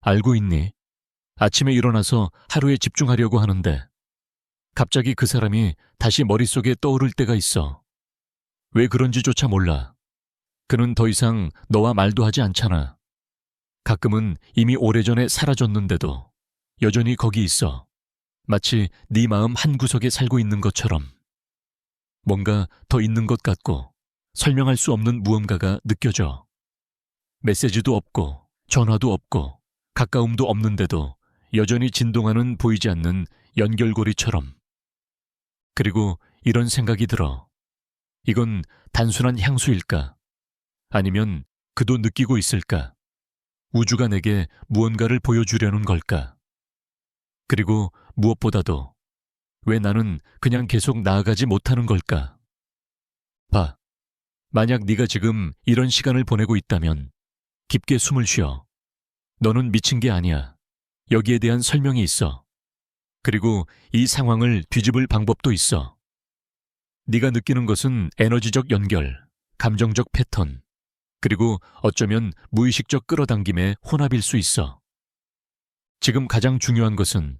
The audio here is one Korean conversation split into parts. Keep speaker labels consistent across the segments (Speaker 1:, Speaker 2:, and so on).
Speaker 1: 알고 있니? 아침에 일어나서 하루에 집중하려고 하는데 갑자기 그 사람이 다시 머릿속에 떠오를 때가 있어. 왜 그런지조차 몰라. 그는 더 이상 너와 말도 하지 않잖아. 가끔은 이미 오래전에 사라졌는데도 여전히 거기 있어. 마치 네 마음 한구석에 살고 있는 것처럼. 뭔가 더 있는 것 같고 설명할 수 없는 무언가가 느껴져. 메시지도 없고 전화도 없고 가까움도 없는데도 여전히 진동하는 보이지 않는 연결고리처럼. 그리고 이런 생각이 들어. 이건 단순한 향수일까? 아니면 그도 느끼고 있을까? 우주가 내게 무언가를 보여주려는 걸까? 그리고 무엇보다도 왜 나는 그냥 계속 나아가지 못하는 걸까? 봐, 만약 네가 지금 이런 시간을 보내고 있다면 깊게 숨을 쉬어. 너는 미친 게 아니야. 여기에 대한 설명이 있어. 그리고 이 상황을 뒤집을 방법도 있어. 네가 느끼는 것은 에너지적 연결, 감정적 패턴, 그리고 어쩌면 무의식적 끌어당김의 혼합일 수 있어. 지금 가장 중요한 것은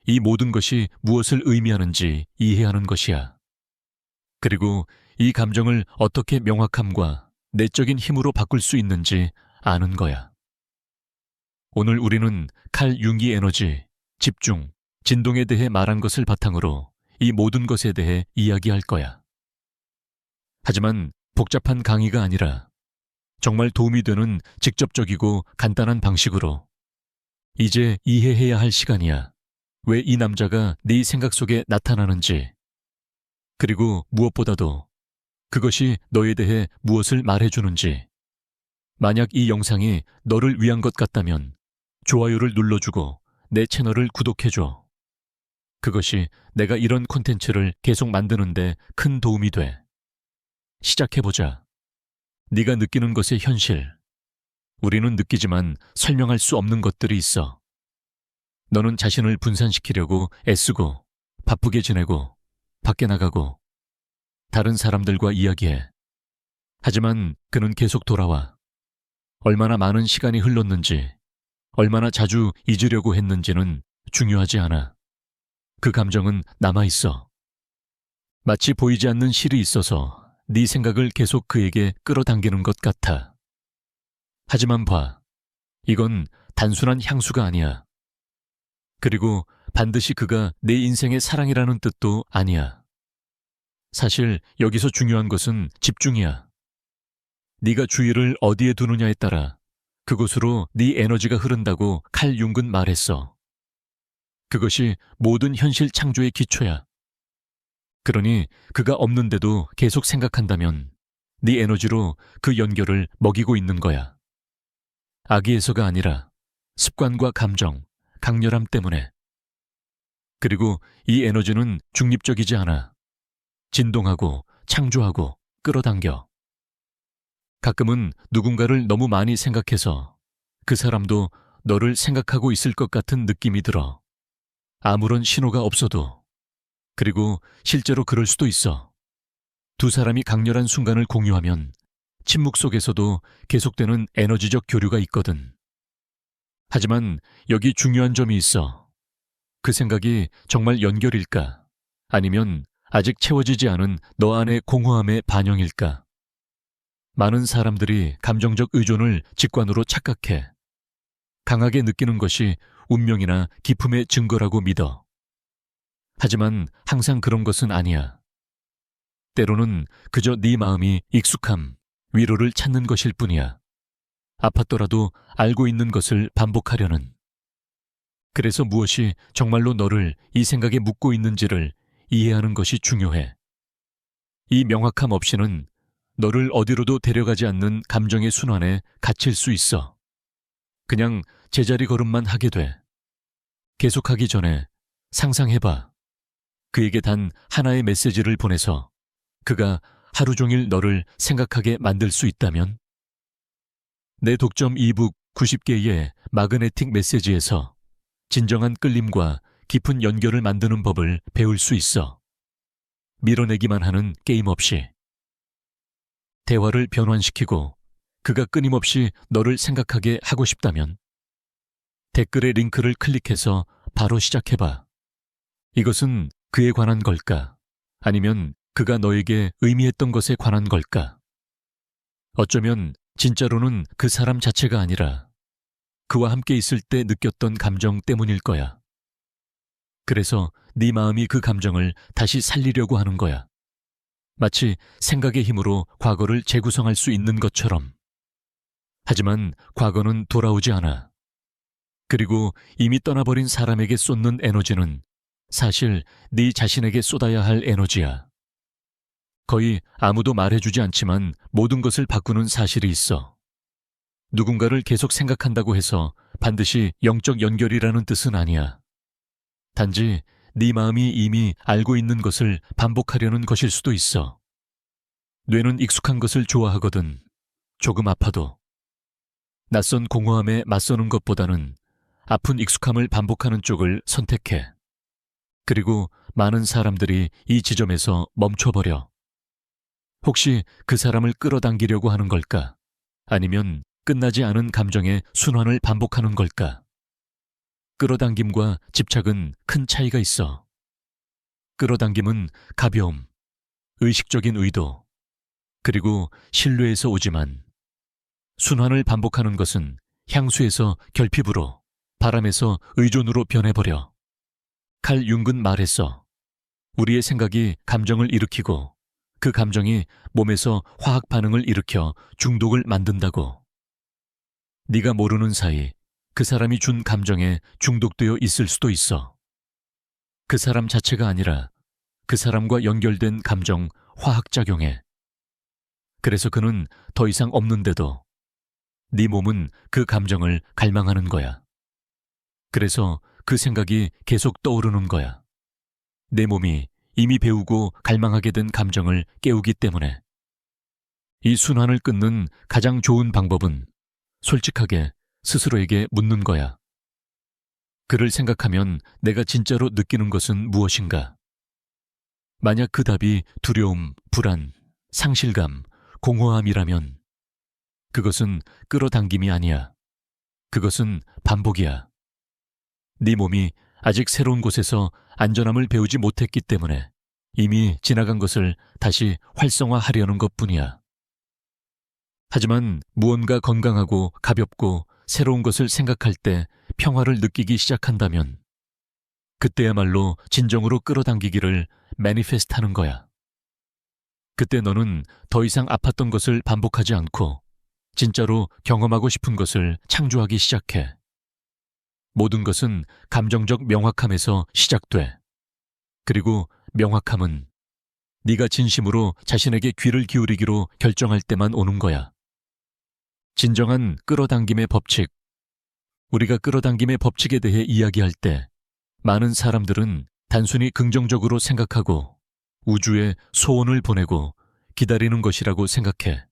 Speaker 1: 이 모든 것이 무엇을 의미하는지 이해하는 것이야. 그리고 이 감정을 어떻게 명확함과 내적인 힘으로 바꿀 수 있는지 아는 거야. 오늘 우리는 칼 융기 에너지, 집중, 진동에 대해 말한 것을 바탕으로 이 모든 것에 대해 이야기할 거야. 하지만 복잡한 강의가 아니라 정말 도움이 되는 직접적이고 간단한 방식으로 이제 이해해야 할 시간이야. 왜 이 남자가 네 생각 속에 나타나는지, 그리고 무엇보다도 그것이 너에 대해 무엇을 말해주는지. 만약 이 영상이 너를 위한 것 같다면 좋아요를 눌러주고 내 채널을 구독해줘. 그것이 내가 이런 콘텐츠를 계속 만드는데 큰 도움이 돼. 시작해보자. 네가 느끼는 것의 현실. 우리는 느끼지만 설명할 수 없는 것들이 있어. 너는 자신을 분산시키려고 애쓰고 바쁘게 지내고 밖에 나가고 다른 사람들과 이야기해. 하지만 그는 계속 돌아와. 얼마나 많은 시간이 흘렀는지, 얼마나 자주 잊으려고 했는지는 중요하지 않아. 그 감정은 남아있어. 마치 보이지 않는 실이 있어서 네 생각을 계속 그에게 끌어당기는 것 같아. 하지만 봐. 이건 단순한 향수가 아니야. 그리고 반드시 그가 내 인생의 사랑이라는 뜻도 아니야. 사실 여기서 중요한 것은 집중이야. 네가 주의를 어디에 두느냐에 따라 그곳으로 네 에너지가 흐른다고 칼 융은 말했어. 그것이 모든 현실 창조의 기초야. 그러니 그가 없는데도 계속 생각한다면 네 에너지로 그 연결을 먹이고 있는 거야. 악의에서가 아니라 습관과 감정, 강렬함 때문에. 그리고 이 에너지는 중립적이지 않아. 진동하고 창조하고 끌어당겨. 가끔은 누군가를 너무 많이 생각해서 그 사람도 너를 생각하고 있을 것 같은 느낌이 들어. 아무런 신호가 없어도. 그리고 실제로 그럴 수도 있어. 두 사람이 강렬한 순간을 공유하면 침묵 속에서도 계속되는 에너지적 교류가 있거든. 하지만 여기 중요한 점이 있어. 그 생각이 정말 연결일까? 아니면 아직 채워지지 않은 너 안의 공허함의 반영일까? 많은 사람들이 감정적 의존을 직관으로 착각해. 강하게 느끼는 것이 운명이나 기품의 증거라고 믿어. 하지만 항상 그런 것은 아니야. 때로는 그저 네 마음이 익숙함, 위로를 찾는 것일 뿐이야. 아팠더라도 알고 있는 것을 반복하려는. 그래서 무엇이 정말로 너를 이 생각에 묶고 있는지를 이해하는 것이 중요해. 이 명확함 없이는 너를 어디로도 데려가지 않는 감정의 순환에 갇힐 수 있어. 그냥 제자리 걸음만 하게 돼. 계속하기 전에 상상해봐. 그에게 단 하나의 메시지를 보내서 그가 하루 종일 너를 생각하게 만들 수 있다면? 내 독점 이북 90개의 마그네틱 메시지에서 진정한 끌림과 깊은 연결을 만드는 법을 배울 수 있어. 밀어내기만 하는 게임 없이. 대화를 변환시키고 그가 끊임없이 너를 생각하게 하고 싶다면? 댓글의 링크를 클릭해서 바로 시작해봐. 이것은 그에 관한 걸까? 아니면 그가 너에게 의미했던 것에 관한 걸까? 어쩌면 진짜로는 그 사람 자체가 아니라 그와 함께 있을 때 느꼈던 감정 때문일 거야. 그래서 네 마음이 그 감정을 다시 살리려고 하는 거야. 마치 생각의 힘으로 과거를 재구성할 수 있는 것처럼. 하지만 과거는 돌아오지 않아. 그리고 이미 떠나버린 사람에게 쏟는 에너지는 사실 네 자신에게 쏟아야 할 에너지야. 거의 아무도 말해주지 않지만 모든 것을 바꾸는 사실이 있어. 누군가를 계속 생각한다고 해서 반드시 영적 연결이라는 뜻은 아니야. 단지 네 마음이 이미 알고 있는 것을 반복하려는 것일 수도 있어. 뇌는 익숙한 것을 좋아하거든. 조금 아파도. 낯선 공허함에 맞서는 것보다는 아픈 익숙함을 반복하는 쪽을 선택해. 그리고 많은 사람들이 이 지점에서 멈춰버려. 혹시 그 사람을 끌어당기려고 하는 걸까? 아니면 끝나지 않은 감정의 순환을 반복하는 걸까? 끌어당김과 집착은 큰 차이가 있어. 끌어당김은 가벼움, 의식적인 의도, 그리고 신뢰에서 오지만 순환을 반복하는 것은 향수에서 결핍으로, 바람에서 의존으로 변해버려. 칼 융은 말했어. 우리의 생각이 감정을 일으키고 그 감정이 몸에서 화학 반응을 일으켜 중독을 만든다고. 네가 모르는 사이 그 사람이 준 감정에 중독되어 있을 수도 있어. 그 사람 자체가 아니라 그 사람과 연결된 감정 화학작용에. 그래서 그는 더 이상 없는데도 네 몸은 그 감정을 갈망하는 거야. 그래서 그 생각이 계속 떠오르는 거야. 내 몸이 이미 배우고 갈망하게 된 감정을 깨우기 때문에. 이 순환을 끊는 가장 좋은 방법은 솔직하게 스스로에게 묻는 거야. 그를 생각하면 내가 진짜로 느끼는 것은 무엇인가? 만약 그 답이 두려움, 불안, 상실감, 공허함이라면 그것은 끌어당김이 아니야. 그것은 반복이야. 네 몸이 아직 새로운 곳에서 안전함을 배우지 못했기 때문에 이미 지나간 것을 다시 활성화하려는 것뿐이야. 하지만 무언가 건강하고 가볍고 새로운 것을 생각할 때 평화를 느끼기 시작한다면 그때야말로 진정으로 끌어당기기를 매니페스트하는 거야. 그때 너는 더 이상 아팠던 것을 반복하지 않고 진짜로 경험하고 싶은 것을 창조하기 시작해. 모든 것은 감정적 명확함에서 시작돼. 그리고 명확함은 네가 진심으로 자신에게 귀를 기울이기로 결정할 때만 오는 거야. 진정한 끌어당김의 법칙. 우리가 끌어당김의 법칙에 대해 이야기할 때 많은 사람들은 단순히 긍정적으로 생각하고 우주에 소원을 보내고 기다리는 것이라고 생각해.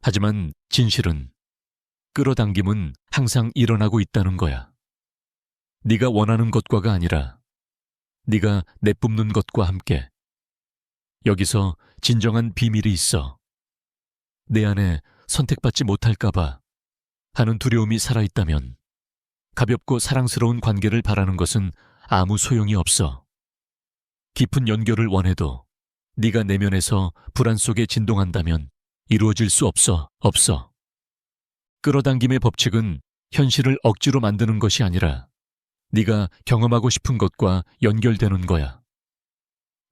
Speaker 1: 하지만 진실은 끌어당김은 항상 일어나고 있다는 거야. 네가 원하는 것과가 아니라 네가 내뿜는 것과 함께. 여기서 진정한 비밀이 있어. 내 안에 선택받지 못할까봐 하는 두려움이 살아있다면 가볍고 사랑스러운 관계를 바라는 것은 아무 소용이 없어. 깊은 연결을 원해도 네가 내면에서 불안 속에 진동한다면 이루어질 수 없어. 끌어당김의 법칙은 현실을 억지로 만드는 것이 아니라 네가 경험하고 싶은 것과 연결되는 거야.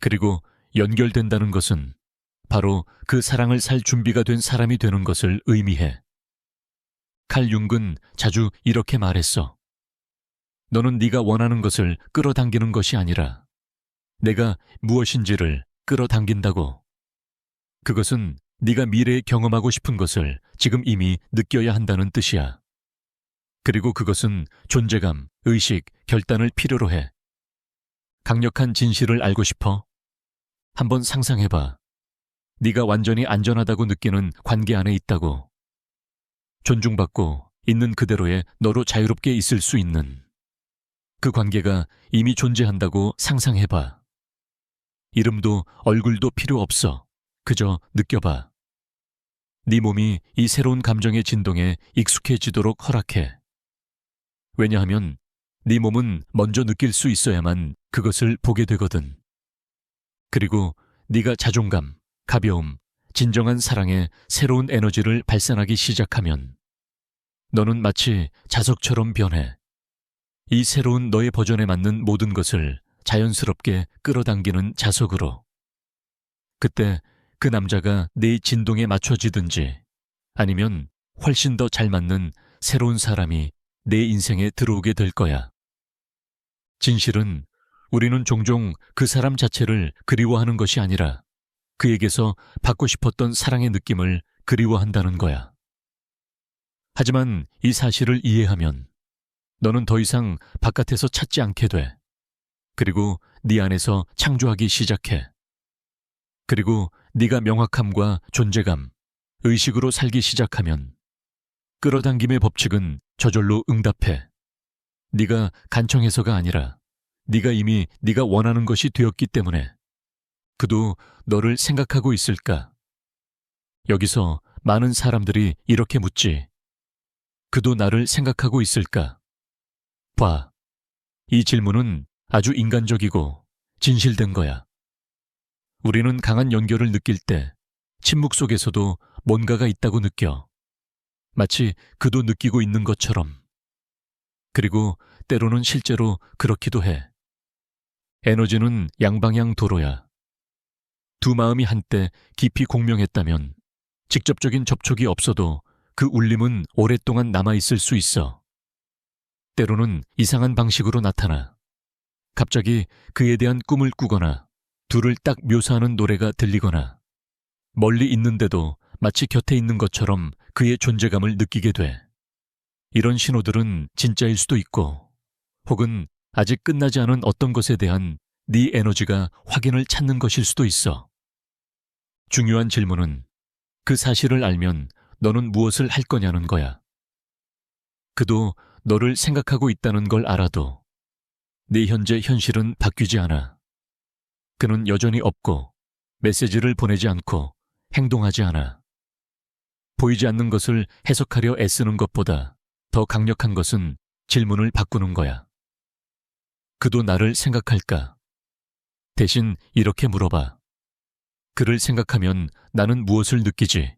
Speaker 1: 그리고 연결된다는 것은 바로 그 사랑을 살 준비가 된 사람이 되는 것을 의미해. 칼 융은 자주 이렇게 말했어. 너는 네가 원하는 것을 끌어당기는 것이 아니라 내가 무엇인지를 끌어당긴다고. 그것은 네가 미래에 경험하고 싶은 것을 지금 이미 느껴야 한다는 뜻이야. 그리고 그것은 존재감, 의식, 결단을 필요로 해. 강력한 진실을 알고 싶어? 한번 상상해봐. 네가 완전히 안전하다고 느끼는 관계 안에 있다고. 존중받고 있는 그대로의 너로 자유롭게 있을 수 있는 그 관계가 이미 존재한다고 상상해봐. 이름도 얼굴도 필요 없어. 그저 느껴봐. 네 몸이 이 새로운 감정의 진동에 익숙해지도록 허락해. 왜냐하면 네 몸은 먼저 느낄 수 있어야만 그것을 보게 되거든. 그리고 네가 자존감, 가벼움, 진정한 사랑의 새로운 에너지를 발산하기 시작하면 너는 마치 자석처럼 변해. 이 새로운 너의 버전에 맞는 모든 것을 자연스럽게 끌어당기는 자석으로. 그때 그 남자가 네 진동에 맞춰지든지 아니면 훨씬 더 잘 맞는 새로운 사람이 내 인생에 들어오게 될 거야. 진실은 우리는 종종 그 사람 자체를 그리워하는 것이 아니라 그에게서 받고 싶었던 사랑의 느낌을 그리워한다는 거야. 하지만 이 사실을 이해하면 너는 더 이상 바깥에서 찾지 않게 돼. 그리고 네 안에서 창조하기 시작해. 그리고 네가 명확함과 존재감, 의식으로 살기 시작하면 끌어당김의 법칙은 저절로 응답해. 네가 간청해서가 아니라 네가 이미 네가 원하는 것이 되었기 때문에 그도 너를 생각하고 있을까? 여기서 많은 사람들이 이렇게 묻지. 그도 나를 생각하고 있을까? 봐. 이 질문은 아주 인간적이고 진실된 거야. 우리는 강한 연결을 느낄 때 침묵 속에서도 뭔가가 있다고 느껴. 마치 그도 느끼고 있는 것처럼. 그리고 때로는 실제로 그렇기도 해. 에너지는 양방향 도로야. 두 마음이 한때 깊이 공명했다면 직접적인 접촉이 없어도 그 울림은 오랫동안 남아있을 수 있어. 때로는 이상한 방식으로 나타나. 갑자기 그에 대한 꿈을 꾸거나 둘을 딱 묘사하는 노래가 들리거나 멀리 있는데도 마치 곁에 있는 것처럼 그의 존재감을 느끼게 돼. 이런 신호들은 진짜일 수도 있고 혹은 아직 끝나지 않은 어떤 것에 대한 네 에너지가 확인을 찾는 것일 수도 있어. 중요한 질문은 그 사실을 알면 너는 무엇을 할 거냐는 거야. 그도 너를 생각하고 있다는 걸 알아도 네 현재 현실은 바뀌지 않아. 그는 여전히 없고 메시지를 보내지 않고 행동하지 않아. 보이지 않는 것을 해석하려 애쓰는 것보다 더 강력한 것은 질문을 바꾸는 거야. 그도 나를 생각할까? 대신 이렇게 물어봐. 그를 생각하면 나는 무엇을 느끼지?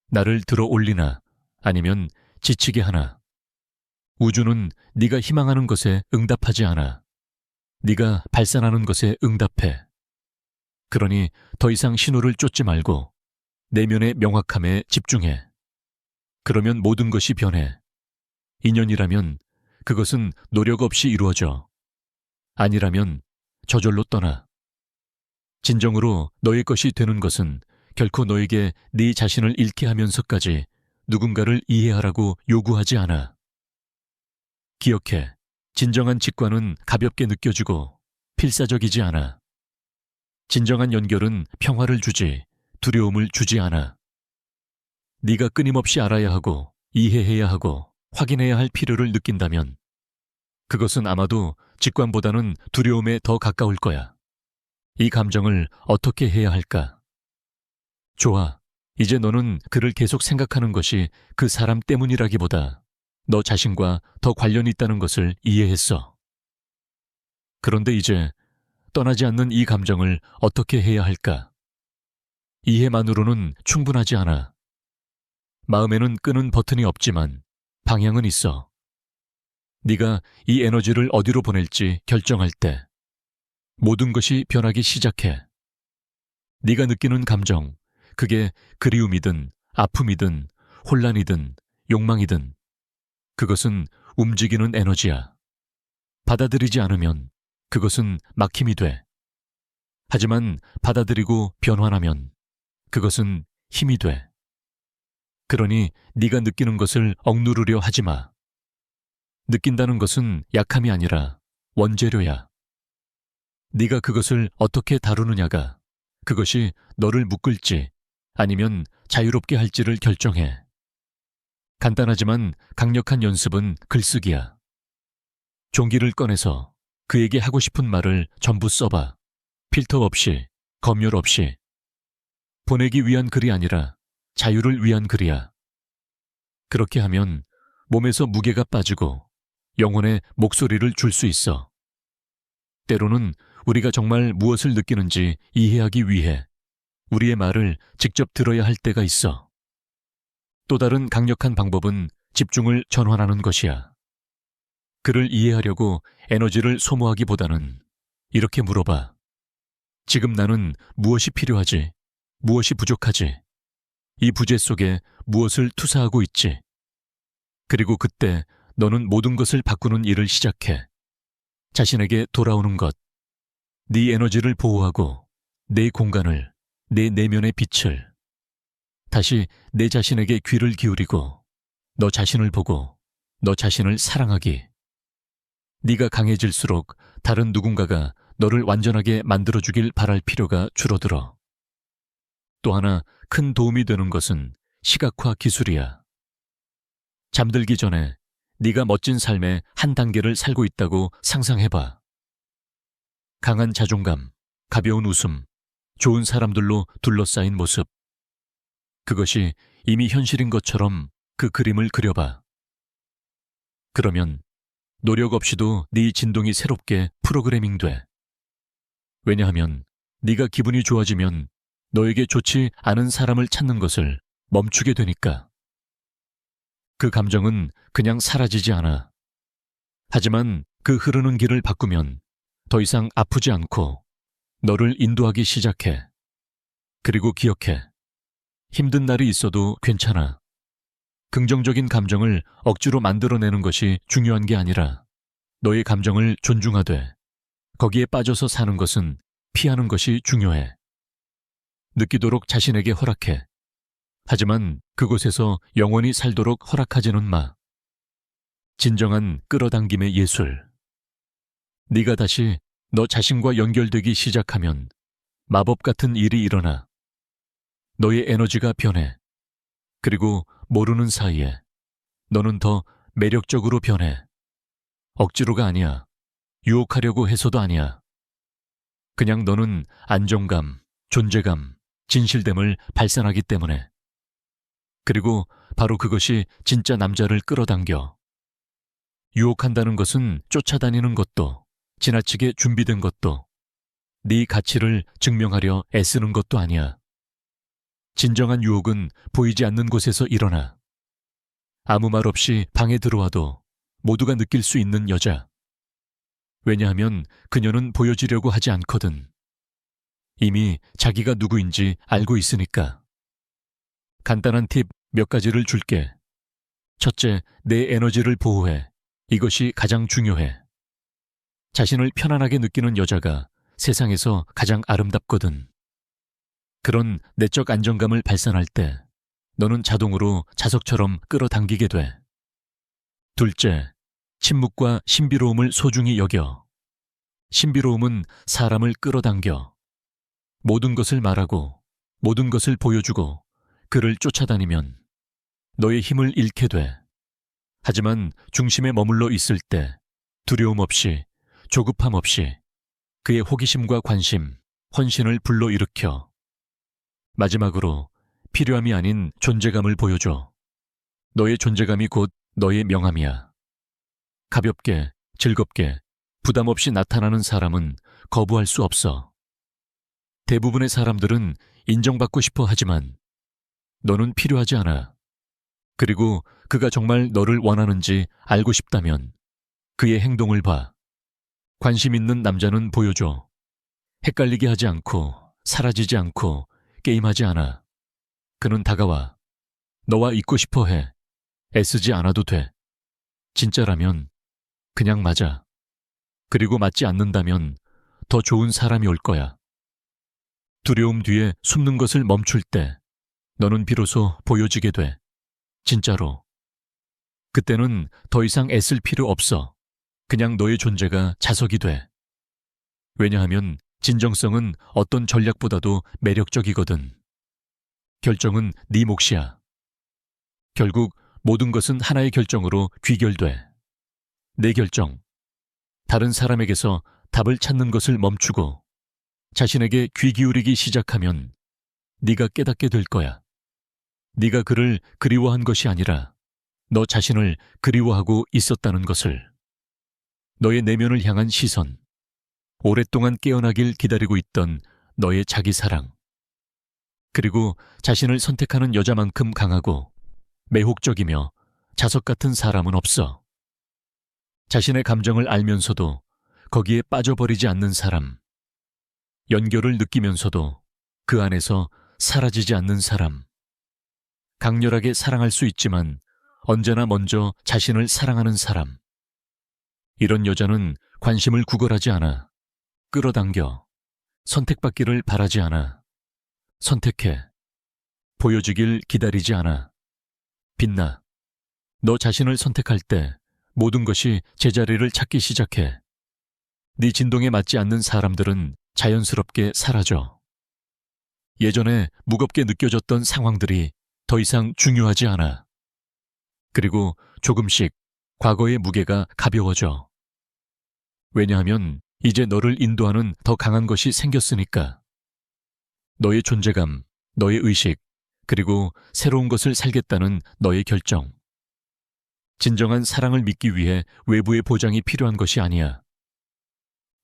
Speaker 1: 나를 들어 올리나 아니면 지치게 하나? 우주는 네가 희망하는 것에 응답하지 않아. 네가 발산하는 것에 응답해. 그러니 더 이상 신호를 쫓지 말고 내면의 명확함에 집중해. 그러면 모든 것이 변해. 인연이라면 그것은 노력 없이 이루어져. 아니라면 저절로 떠나. 진정으로 너의 것이 되는 것은 결코 너에게 네 자신을 잃게 하면서까지 누군가를 이해하라고 요구하지 않아. 기억해. 진정한 직관은 가볍게 느껴지고 필사적이지 않아. 진정한 연결은 평화를 주지 두려움을 주지 않아. 네가 끊임없이 알아야 하고 이해해야 하고 확인해야 할 필요를 느낀다면 그것은 아마도 직관보다는 두려움에 더 가까울 거야. 이 감정을 어떻게 해야 할까? 좋아. 이제 너는 그를 계속 생각하는 것이 그 사람 때문이라기보다 너 자신과 더 관련이 있다는 것을 이해했어. 그런데 이제 떠나지 않는 이 감정을 어떻게 해야 할까? 이해만으로는 충분하지 않아. 마음에는 끄는 버튼이 없지만 방향은 있어. 네가 이 에너지를 어디로 보낼지 결정할 때 모든 것이 변하기 시작해. 네가 느끼는 감정, 그게 그리움이든 아픔이든 혼란이든 욕망이든 그것은 움직이는 에너지야. 받아들이지 않으면 그것은 막힘이 돼. 하지만 받아들이고 변환하면 그것은 힘이 돼. 그러니 네가 느끼는 것을 억누르려 하지 마. 느낀다는 것은 약함이 아니라 원재료야. 네가 그것을 어떻게 다루느냐가 그것이 너를 묶을지 아니면 자유롭게 할지를 결정해. 간단하지만 강력한 연습은 글쓰기야. 종기를 꺼내서 그에게 하고 싶은 말을 전부 써봐. 필터 없이, 검열 없이. 보내기 위한 글이 아니라 자유를 위한 글이야. 그렇게 하면 몸에서 무게가 빠지고 영혼에 목소리를 줄 수 있어. 때로는 우리가 정말 무엇을 느끼는지 이해하기 위해 우리의 말을 직접 들어야 할 때가 있어. 또 다른 강력한 방법은 집중을 전환하는 것이야. 그를 이해하려고 에너지를 소모하기보다는 이렇게 물어봐. 지금 나는 무엇이 필요하지? 무엇이 부족하지? 이 부재 속에 무엇을 투사하고 있지? 그리고 그때 너는 모든 것을 바꾸는 일을 시작해. 자신에게 돌아오는 것, 네 에너지를 보호하고 내 공간을, 내 내면의 빛을, 다시 내 자신에게 귀를 기울이고 너 자신을 보고 너 자신을 사랑하기. 네가 강해질수록 다른 누군가가 너를 완전하게 만들어주길 바랄 필요가 줄어들어. 또 하나 큰 도움이 되는 것은 시각화 기술이야. 잠들기 전에 네가 멋진 삶의 한 단계를 살고 있다고 상상해봐. 강한 자존감, 가벼운 웃음, 좋은 사람들로 둘러싸인 모습. 그것이 이미 현실인 것처럼 그 그림을 그려봐. 그러면 노력 없이도 네 진동이 새롭게 프로그래밍돼. 왜냐하면 네가 기분이 좋아지면 너에게 좋지 않은 사람을 찾는 것을 멈추게 되니까. 그 감정은 그냥 사라지지 않아. 하지만 그 흐르는 길을 바꾸면 더 이상 아프지 않고 너를 인도하기 시작해. 그리고 기억해. 힘든 날이 있어도 괜찮아. 긍정적인 감정을 억지로 만들어내는 것이 중요한 게 아니라 너의 감정을 존중하되 거기에 빠져서 사는 것은 피하는 것이 중요해. 느끼도록 자신에게 허락해. 하지만 그곳에서 영원히 살도록 허락하지는 마. 진정한 끌어당김의 예술. 네가 다시 너 자신과 연결되기 시작하면 마법 같은 일이 일어나. 너의 에너지가 변해. 그리고 모르는 사이에 너는 더 매력적으로 변해. 억지로가 아니야. 유혹하려고 해서도 아니야. 그냥 너는 안정감, 존재감, 진실됨을 발산하기 때문에. 그리고 바로 그것이 진짜 남자를 끌어당겨. 유혹한다는 것은 쫓아다니는 것도, 지나치게 준비된 것도, 네 가치를 증명하려 애쓰는 것도 아니야. 진정한 유혹은 보이지 않는 곳에서 일어나. 아무 말 없이 방에 들어와도 모두가 느낄 수 있는 여자. 왜냐하면 그녀는 보여지려고 하지 않거든. 이미 자기가 누구인지 알고 있으니까. 간단한 팁 몇 가지를 줄게. 첫째, 내 에너지를 보호해. 이것이 가장 중요해. 자신을 편안하게 느끼는 여자가 세상에서 가장 아름답거든. 그런 내적 안정감을 발산할 때 너는 자동으로 자석처럼 끌어당기게 돼. 둘째, 침묵과 신비로움을 소중히 여겨. 신비로움은 사람을 끌어당겨. 모든 것을 말하고 모든 것을 보여주고 그를 쫓아다니면 너의 힘을 잃게 돼. 하지만 중심에 머물러 있을 때 두려움 없이, 조급함 없이 그의 호기심과 관심, 헌신을 불러일으켜. 마지막으로 필요함이 아닌 존재감을 보여줘. 너의 존재감이 곧 너의 명함이야. 가볍게, 즐겁게, 부담 없이 나타나는 사람은 거부할 수 없어. 대부분의 사람들은 인정받고 싶어 하지만 너는 필요하지 않아. 그리고 그가 정말 너를 원하는지 알고 싶다면 그의 행동을 봐. 관심 있는 남자는 보여줘. 헷갈리게 하지 않고, 사라지지 않고, 게임하지 않아. 그는 다가와. 너와 있고 싶어 해. 애쓰지 않아도 돼. 진짜라면 그냥 맞아. 그리고 맞지 않는다면 더 좋은 사람이 올 거야. 두려움 뒤에 숨는 것을 멈출 때 너는 비로소 보여지게 돼. 진짜로. 그때는 더 이상 애쓸 필요 없어. 그냥 너의 존재가 자석이 돼. 왜냐하면 진정성은 어떤 전략보다도 매력적이거든. 결정은 네 몫이야. 결국 모든 것은 하나의 결정으로 귀결돼. 내 결정. 다른 사람에게서 답을 찾는 것을 멈추고 자신에게 귀 기울이기 시작하면 네가 깨닫게 될 거야. 네가 그를 그리워한 것이 아니라 너 자신을 그리워하고 있었다는 것을. 너의 내면을 향한 시선, 오랫동안 깨어나길 기다리고 있던 너의 자기 사랑, 그리고 자신을 선택하는 여자만큼 강하고 매혹적이며 자석 같은 사람은 없어. 자신의 감정을 알면서도 거기에 빠져버리지 않는 사람, 연결을 느끼면서도 그 안에서 사라지지 않는 사람, 강렬하게 사랑할 수 있지만 언제나 먼저 자신을 사랑하는 사람. 이런 여자는 관심을 구걸하지 않아. 끌어당겨. 선택받기를 바라지 않아. 선택해. 보여주길 기다리지 않아. 빛나. 너 자신을 선택할 때 모든 것이 제자리를 찾기 시작해. 네 진동에 맞지 않는 사람들은 자연스럽게 사라져. 예전에 무겁게 느껴졌던 상황들이 더 이상 중요하지 않아. 그리고 조금씩 과거의 무게가 가벼워져. 왜냐하면 이제 너를 인도하는 더 강한 것이 생겼으니까. 너의 존재감, 너의 의식, 그리고 새로운 것을 살겠다는 너의 결정. 진정한 사랑을 믿기 위해 외부의 보장이 필요한 것이 아니야.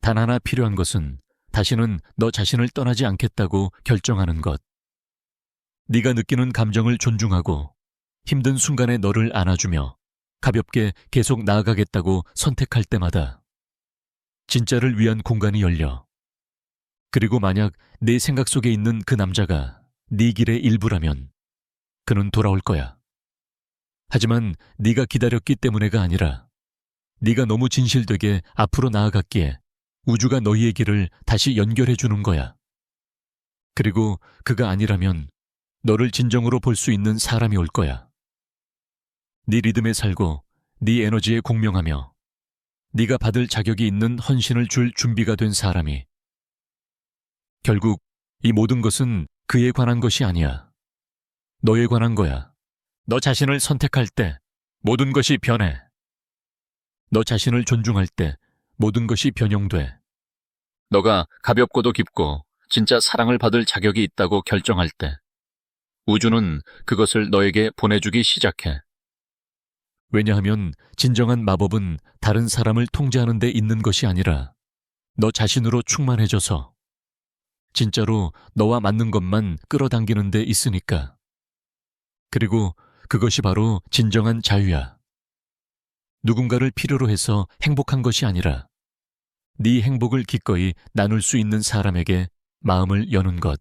Speaker 1: 단 하나 필요한 것은 다시는 너 자신을 떠나지 않겠다고 결정하는 것. 네가 느끼는 감정을 존중하고 힘든 순간에 너를 안아주며 가볍게 계속 나아가겠다고 선택할 때마다 진짜를 위한 공간이 열려. 그리고 만약 내 생각 속에 있는 그 남자가 네 길의 일부라면 그는 돌아올 거야. 하지만 네가 기다렸기 때문에가 아니라 네가 너무 진실되게 앞으로 나아갔기에 우주가 너희의 길을 다시 연결해 주는 거야. 그리고 그가 아니라면 너를 진정으로 볼 수 있는 사람이 올 거야. 네 리듬에 살고 네 에너지에 공명하며 네가 받을 자격이 있는 헌신을 줄 준비가 된 사람이. 결국 이 모든 것은 그에 관한 것이 아니야. 너에 관한 거야. 너 자신을 선택할 때 모든 것이 변해. 너 자신을 존중할 때 모든 것이 변형돼. 너가 가볍고도 깊고 진짜 사랑을 받을 자격이 있다고 결정할 때 우주는 그것을 너에게 보내주기 시작해. 왜냐하면 진정한 마법은 다른 사람을 통제하는 데 있는 것이 아니라 너 자신으로 충만해져서 진짜로 너와 맞는 것만 끌어당기는 데 있으니까. 그리고 그것이 바로 진정한 자유야. 누군가를 필요로 해서 행복한 것이 아니라 네 행복을 기꺼이 나눌 수 있는 사람에게 마음을 여는 것.